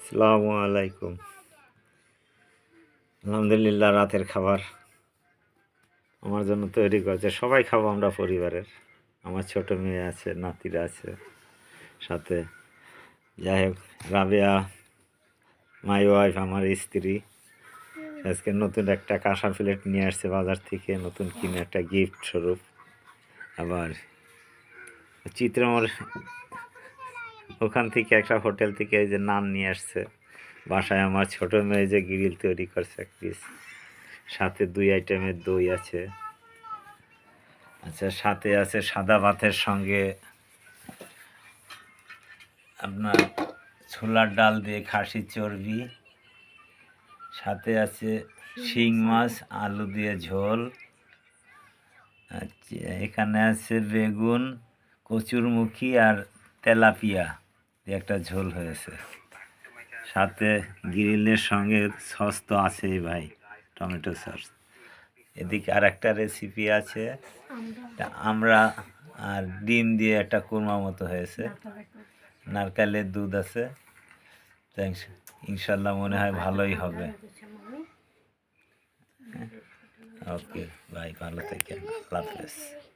আসসালামু আলাইকুম। আলহামদুলিল্লাহ, রাতের খাবার আমার জন্য তৈরি করেছে। সবাই খাবো আমরা পরিবারের। আমার ছোট মেয়ে আছে, নাতিরা আছে সাথে। যাই হোক, রাবেয়া মাই ওয়াইফ, আমার স্ত্রী, আজকে নতুন একটা কাঁসা প্লেট নিয়ে আসছে বাজার থেকে, নতুন কিনে একটা গিফট স্বরূপ। আবার চিত্রমোর ওখান থেকে একটা হোটেল থেকে এই যে নান নিয়ে আসছে। বাসায় আমার ছোট মেয়ে যে গ্রিল তৈরি করছে এক পিস, সাথে 2 আইটেমের দই আছে। আচ্ছা, সাথে আছে সাদা ভাতের সঙ্গে আপনার ছোলার ডাল দিয়ে খাসির চর্বি, সাথে আছে শিং মাছ আলু দিয়ে ঝোল। আচ্ছা, এখানে আছে বেগুন, কচুরমুখী আর তেলাপিয়া দিয়ে একটা ঝোল হয়েছে। সাথে গ্রিলের সঙ্গে সস তো আছেই ভাই, টমেটো সস। এদিকে আর একটা রেসিপি আছে, আমরা আর ডিম দিয়ে একটা কুরমা মতো হয়েছে, নারকেলের দুধ আছে। ইনশাল্লাহ মনে হয় ভালোই হবে। ওকে ভাই, ভালো থাকেন, আল্লাহ হাফেজ।